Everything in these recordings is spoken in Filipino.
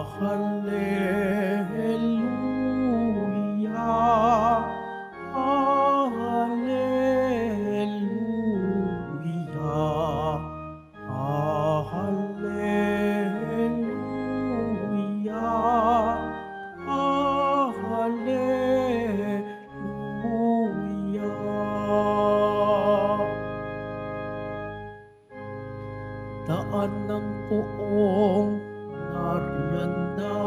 Hallelujah, Hallelujah, Hallelujah, Hallelujah. Daan ng poong narianda,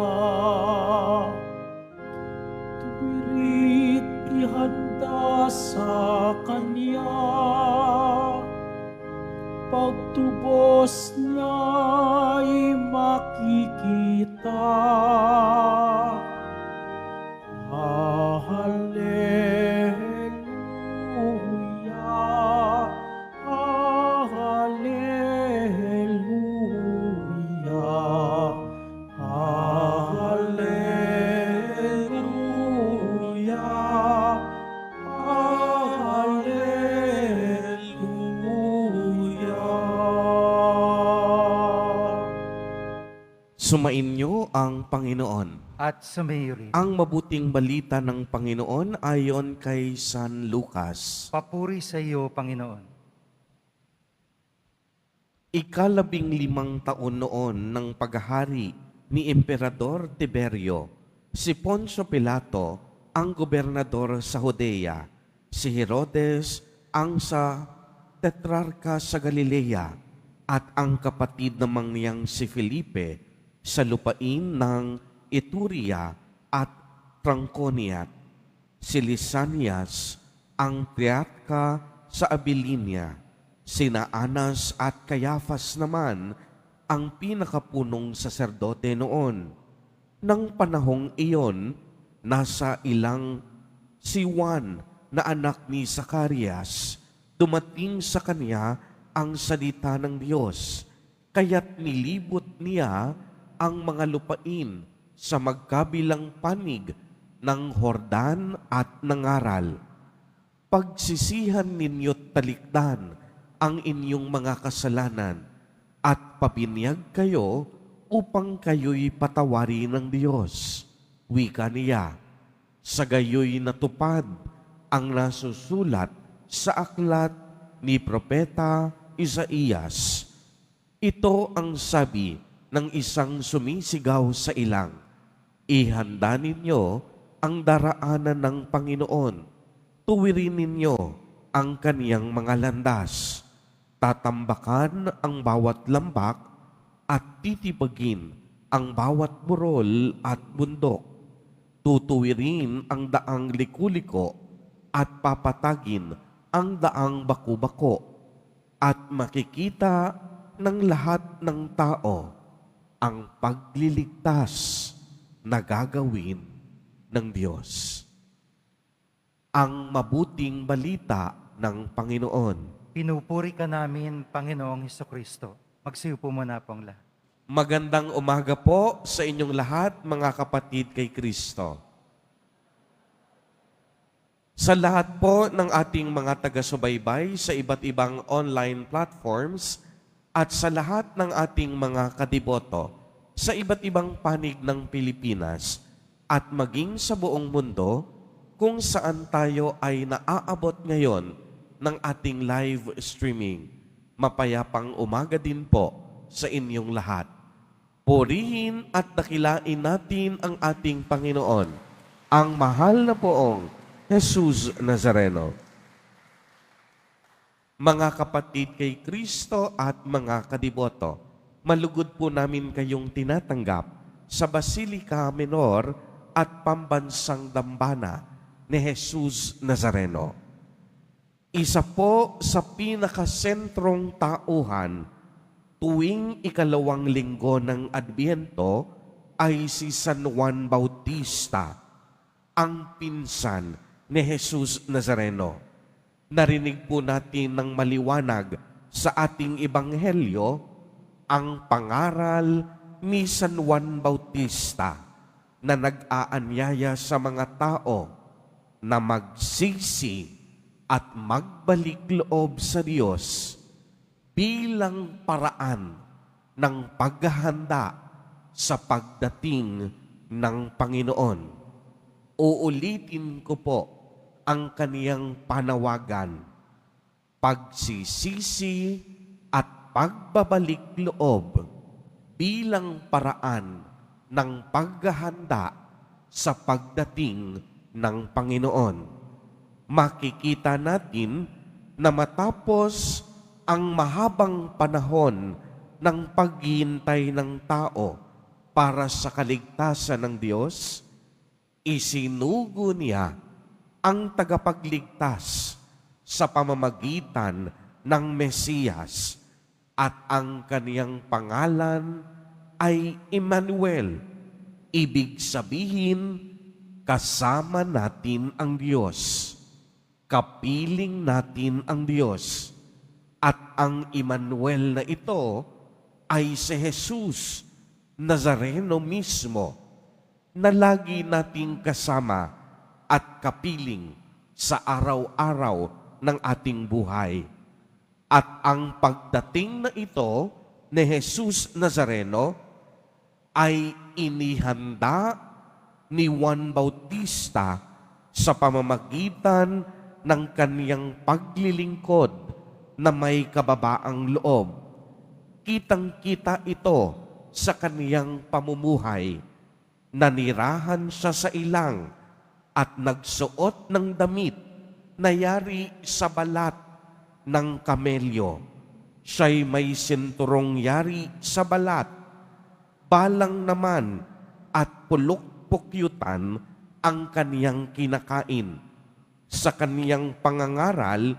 tuwirit ihanda sa Kanya, pagtubos niya'y makikita. Hallelujah, Hallelujah, Hallelujah, Hallelujah. Sumainyo ang Panginoon. At sumayo rin. Ang mabuting balita ng Panginoon ayon kay San Lucas. Papuri sa iyo, Panginoon. Ika-15 taon noon ng paghahari ni Emperador Tiberio, si Poncio Pilato ang gobernador sa Judea, si Herodes ang sa tetrarka sa Galilea, at ang kapatid namang niyang si Felipe sa lupain ng Iturea at Tranconiat, si Lisanias ang triarka sa Abilinia, sina Anas at Caiaphas naman ang pinakapunong saserdote noon. Nang panahong iyon, nasa ilang si Juan na anak ni Zacarias, dumating sa kanya ang salita ng Diyos, kaya't nilibot niya ang mga lupain sa magkabilang panig ng Hordan at nangaral, "Pagsisihan ninyo't talikdan ang inyong mga kasalanan at pabinyag kayo upang kayo'y patawari ng Diyos." Wika niya, sa gayo'y natupad ang nasusulat sa aklat ni Propeta Isaías. Ito ang sabi ng isang sumisigaw sa ilang, "Ihanda ninyo ang daraanan ng Panginoon, tuwirin ninyo ang kaniyang mga landas. Tatambakan ang bawat lambak at titibagin ang bawat burol at bundok. Tutuwirin ang daang liku-liko at papatagin ang daang baku-bako, at makikita ng lahat ng tao ang pagliligtas na gagawin ng Diyos." Ang mabuting balita ng Panginoon. Pinupuri ka namin, Panginoong Hesukristo. Magsiupo muna po ang lahat. Magandang umaga po sa inyong lahat, mga kapatid kay Kristo. Sa lahat po ng ating mga taga-subaybay sa iba't ibang online platforms at sa lahat ng ating mga kadiboto sa iba't ibang panig ng Pilipinas at maging sa buong mundo kung saan tayo ay naaabot ngayon ng ating live streaming. Mapayapang umaga din po sa inyong lahat. Purihin at dakilain natin ang ating Panginoon, ang mahal na poong Jesus Nazareno. Mga kapatid kay Kristo at mga kadiboto, malugod po namin kayong tinatanggap sa Basilica Menor at Pambansang Dambana ni Jesus Nazareno. Isa po sa pinakasentrong tauhan tuwing ikalawang linggo ng Adbyento ay si San Juan Bautista, ang pinsan ni Jesus Nazareno. Narinig po natin ng maliwanag sa ating ebanghelyo ang pangaral ni San Juan Bautista na nag-aanyaya sa mga tao na magsisi at magbalik loob sa Diyos bilang paraan ng paghahanda sa pagdating ng Panginoon. Uulitin ko po ang kaniyang panawagan, pagsisisi at pagbabalik loob bilang paraan ng paghahanda sa pagdating ng Panginoon. Makikita natin na matapos ang mahabang panahon ng paghihintay ng tao para sa kaligtasan ng Diyos, isinugo niya ang tagapagligtas sa pamamagitan ng Mesiyas at ang kaniyang pangalan ay Emmanuel. Ibig sabihin, kasama natin ang Diyos. Kapiling natin ang Diyos. At ang Emmanuel na ito ay si Jesus Nazareno mismo na lagi nating kasama at kapiling sa araw-araw ng ating buhay. At ang pagdating na ito ni Jesus Nazareno ay inihanda ni Juan Bautista sa pamamagitan ng kaniyang paglilingkod na may kababaang loob. Kitang-kita ito sa kaniyang pamumuhay. Nanirahan siya sa ilang at nagsuot ng damit na yari sa balat ng kamelyo. Siya'y may sinturong yari sa balat. Balang naman at pulok-pukyutan ang kaniyang kinakain. Sa kaniyang pangangaral,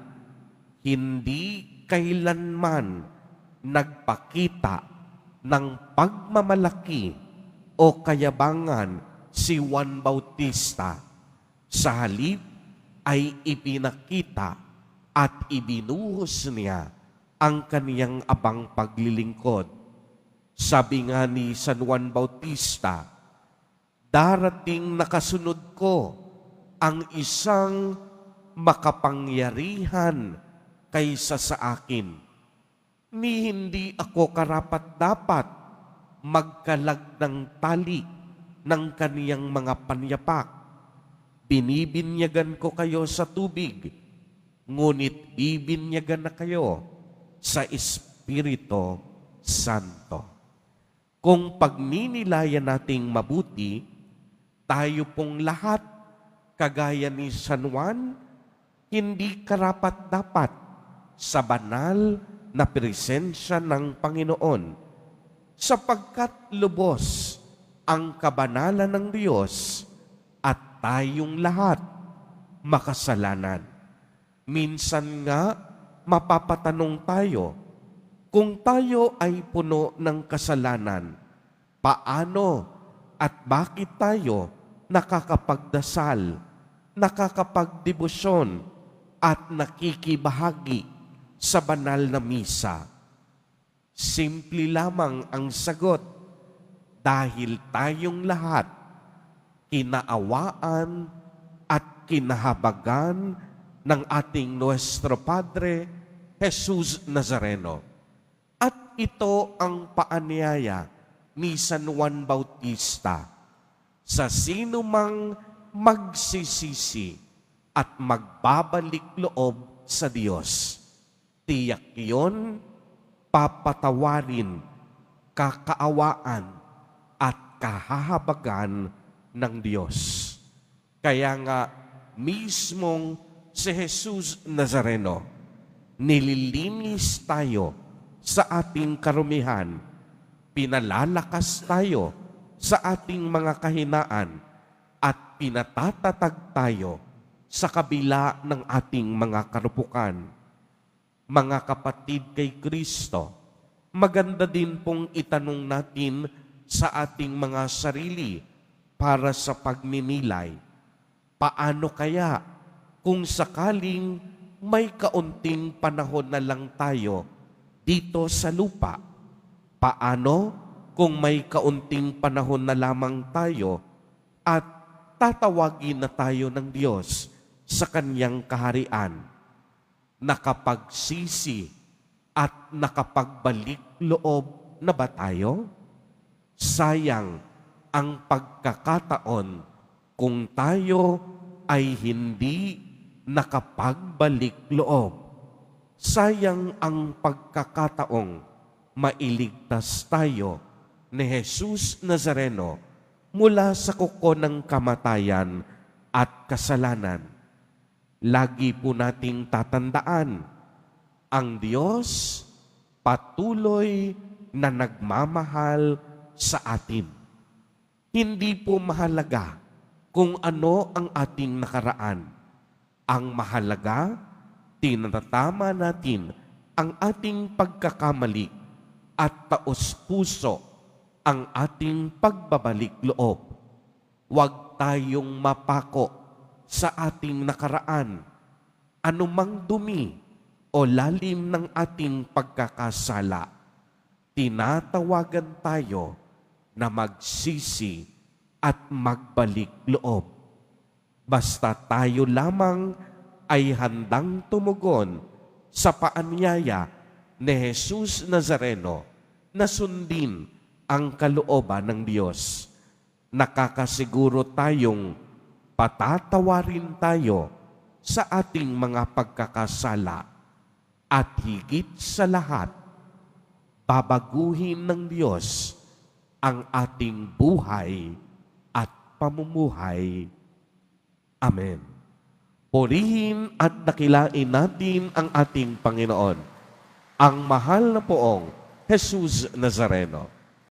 hindi kailanman nagpakita ng pagmamalaki o kayabangan si Juan Bautista. Sa halip ay ipinakita at ibinuhos niya ang kaniyang abang paglilingkod. Sabi nga ni San Juan Bautista, darating na kasunod ko ang isang makapangyarihan kaysa sa akin. Ni hindi ako karapat-dapat magkalag ng tali ng kaniyang mga panyapak. Binibinyagan ko kayo sa tubig, ngunit bibinyagan na kayo sa Espiritu Santo. Kung pagninilayan nating mabuti, tayo pong lahat, kagaya ni San Juan, hindi karapat-dapat sa banal na presensya ng Panginoon, sapagkat lubos ang kabanalan ng Diyos at tayong lahat makasalanan. Minsan nga, mapapatanong tayo, kung tayo ay puno ng kasalanan, paano at bakit tayo nakakapagdasal, nakakapagdebosyon at nakikibahagi sa banal na misa? Simple lamang ang sagot, dahil tayong lahat kinaawaan at kinahabagan ng ating Nuestro Padre Jesus Nazareno. At ito ang paanyaya ni San Juan Bautista. Sa sino mang magsisisi at magbabalik loob sa Diyos, tiyak yun, papatawarin, kakaawaan, at kahahabagan ng Diyos. Kaya nga, mismong si Jesus Nazareno, nililinis tayo sa ating karumihan, pinalalakas tayo sa ating mga kahinaan, at pinatatatag tayo sa kabila ng ating mga karupukan. Mga kapatid kay Kristo, maganda din pong itanong natin sa ating mga sarili para sa pagninilay. Paano kaya kung sakaling may kaunting panahon na lang tayo dito sa lupa? Paano kung may kaunting panahon na lamang tayo at tatawagin na tayo ng Diyos sa Kanyang kaharian? Nakapagsisi at nakapagbalik loob na ba tayo? Sayang ang pagkakataon kung tayo ay hindi nakapagbalik loob. Sayang ang pagkakataong mailigtas tayo ni Jesus Nazareno mula sa kuko ng kamatayan at kasalanan. Lagi po nating tatandaan, ang Diyos patuloy na nagmamahal sa atin. Hindi po mahalaga kung ano ang ating nakaraan. Ang mahalaga, tinatama natin ang ating pagkakamali at taos-puso ang ating pagbabalik loob. Huwag tayong mapako sa ating nakaraan, anumang dumi o lalim ng ating pagkakasala. Tinatawagan tayo na magsisi at magbalik loob. Basta tayo lamang ay handang tumugon sa paanyaya ni Jesus Nazareno na sundin ang kalooban ng Diyos. Nakakasiguro tayong patatawarin tayo sa ating mga pagkakasala at higit sa lahat, babaguhin ng Diyos ang ating buhay at pamumuhay. Amen. Purihin at dakilain natin ang ating Panginoon, ang mahal na poong Jesus Nazareno.